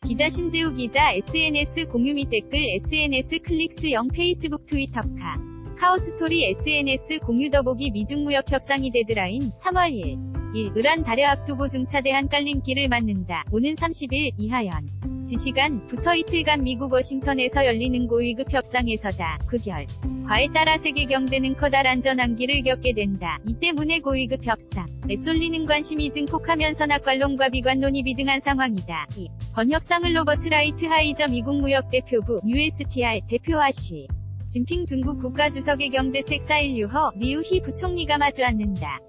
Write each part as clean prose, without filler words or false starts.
기자 신재우 기자 SNS 공유 및 댓글 SNS 클릭 수 0 페이스북 트위터 카오스토리 SNS 공유 더보기 미중 무역 협상이 데드라인 3월 1일 을한 달여 앞두고 중차대한 깔림길을 맞는다. 오는 30일 이하연 지시간부터 이틀간 미국 워싱턴에서 열리는 고위급 협상에서다. 그 결과에 따라 세계 경제는 커다란 전환기를 겪게 된다. 이 때문에 고위급 협상에 쏠리는 관심이 증폭하면서 낙관론과 비관론이 비등한 상황이다. 이번 협상을 로버트 라이트하이저 미국 무역대표부 USTR 대표와 시 진핑 중국 국가주석의 경제책 4일 유허 리우희 부총리가 마주 앉는다.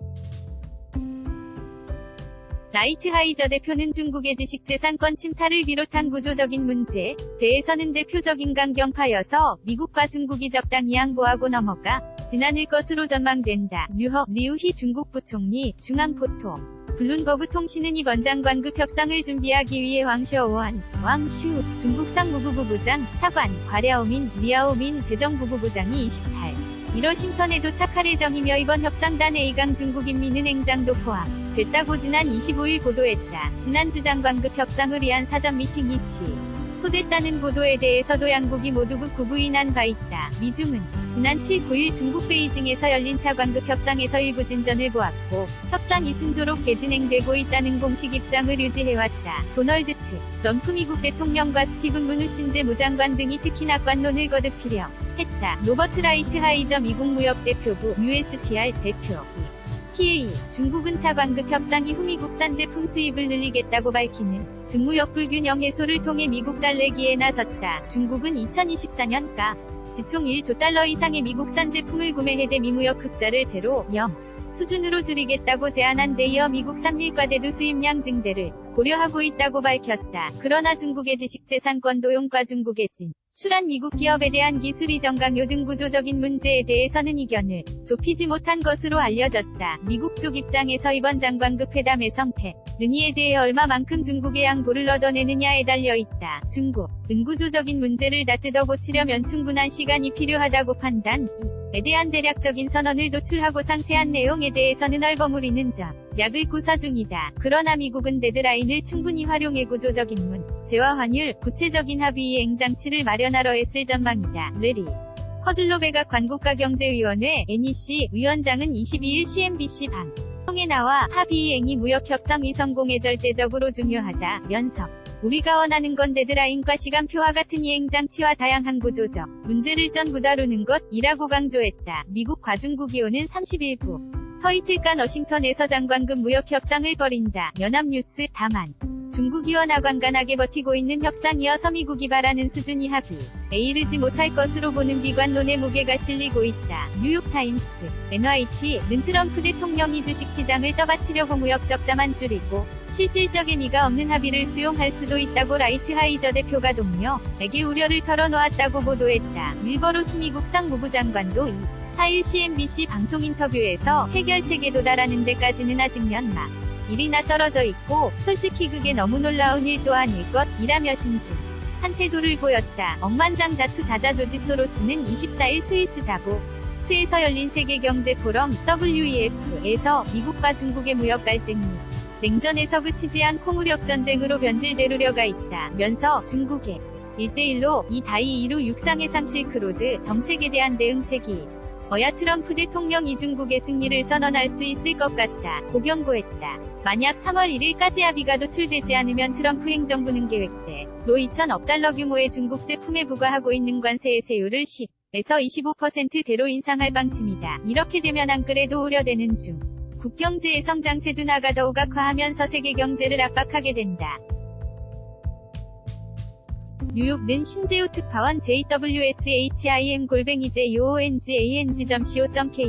라이트하이저 대표는 중국의 지식재산권 침탈을 비롯한 구조적인 문제에 대해서는 대표적인 강경파여서 미국과 중국이 적당히 양보하고 넘어가 지난일 것으로 전망된다. 류허 리우희 중국 부총리 중앙포토 블룸버그 통신은 이번 장관급 협상을 준비하기 위해 왕셔오원, 왕슈 중국 상무부부부장, 사관, 과랴오민, 리아오민 재정부부부장이 28일 워싱턴에 도착할 예정이며 이번 협상단 A강 중국인민은행장도 포함됐다고 지난 25일 보도했다. 지난주 장관급 협상을 위한 사전 미팅이 취소됐다는 보도에 대해서도 양국이 모두 극구 부인한 바 있다. 미중은 지난 7, 9일 중국 베이징에서 열린 차관급 협상에서 일부 진전을 보았고 협상이 순조롭게 진행되고 있다는 공식 입장을 유지해왔다. 도널드 트럼프 미국 대통령과 스티븐 무누신 재무장관 등이 특히 낙관론을 거듭히려 했다. 로버트 라이트하이저 미국 무역대표부 USTR 대표 TA 중국은 차관급 협상 이후 미국산 제품 수입을 늘리겠다고 밝히는 등무역 불균형 해소를 통해 미국 달래기에 나섰다. 중국은 2024년가 지총 1조 달러 이상의 미국산 제품을 구매해 대미 무역 흑자를 제로 0 수준으로 줄이겠다고 제안한 데 이어 미국산 밀가대도 수입량 증대를 고려하고 있다고 밝혔다. 그러나 중국의 지식재산권 도용과 중국의 진출한 미국 기업에 대한 기술 이전 강요 등 구조적인 문제에 대해서는 이견을 좁히지 못한 것으로 알려졌다. 미국 쪽 입장에서 이번 장관급 회담의 성패는 이에 대해 얼마만큼 중국의 양보를 얻어내느냐에 달려있다. 중국은 구조적인 문제를 다 뜯어 고치려면 충분한 시간이 필요하다고 판단. 에 대한 대략적인 선언을 도출하고 상세한 내용에 대해서는 얼버무리는 전략을 구사 중이다. 그러나 미국은 데드라인을 충분히 활용해 구조적인 문제와 환율, 구체적인 합의 이행 장치를 마련하려 애쓸 전망이다. 레리 커들로베가 관국가경제위원회 NEC 위원장은 22일 CNBC 방송에 나와 합의 이행이 무역협상의 성공에 절대적으로 중요하다면서 우리가 원하는 건 데드라인과 시간표와 같은 이행장치와 다양한 구조적 문제를 전부 다루는 것이라고 강조했다. 미국 과중국이 오는 31일부터 이틀간 워싱턴에서 장관급 무역협상을 벌인다. 연합뉴스 다만 중국이 워낙 완간하게 버티고 있는 협상이어서 미국이 바라는 수준이 합의에 이르지 못할 것으로 보는 비관론의 무게가 실리고 있다. 뉴욕타임스 NYT는 트럼프 대통령이 주식시장을 떠받치려고 무역 적자만 줄이고 실질적 의미가 없는 합의를 수용할 수도 있다고 라이트하이저 대표가 동료에게 우려를 털어놓았다고 보도했다. 윌버로스 미국 상무부 장관도 4일 CNBC 방송 인터뷰에서 해결책에 도달하는 데까지는 아직 몇마 일이나 떨어져 있고 솔직히 그게 너무 놀라운 일도 아닐 것이라며 신중한 태도를 보였다. 억만장자투 자자조지 소로스는 24일 스위스 다보스에서 열린 세계경제 포럼 WEF에서 미국과 중국의 무역 갈등이 냉전에서 그치지 않고 무력전쟁으로 변질될 우려가 있다면서 중국의 1대1로 이 다이이루 육상해상 실크로드 정책에 대한 대응책이 어야 트럼프 대통령이 중국의 승리를 선언할 수 있을 것 같다고 경고했다. 만약 3월 1일까지 합의가 도출되지 않으면 트럼프 행정부는 계획대로 2천억 달러 규모의 중국 제품에 부과하고 있는 관세의 세율을 10에서 25%대로 인상할 방침이다. 이렇게 되면 안 그래도 우려되는 중국 경제의 성장세 둔화가 더욱 악화하면서 세계 경제를 압박하게 된다. 뉴욕는 신재우 특파원 JWSHIM_JOONGANG.co.kr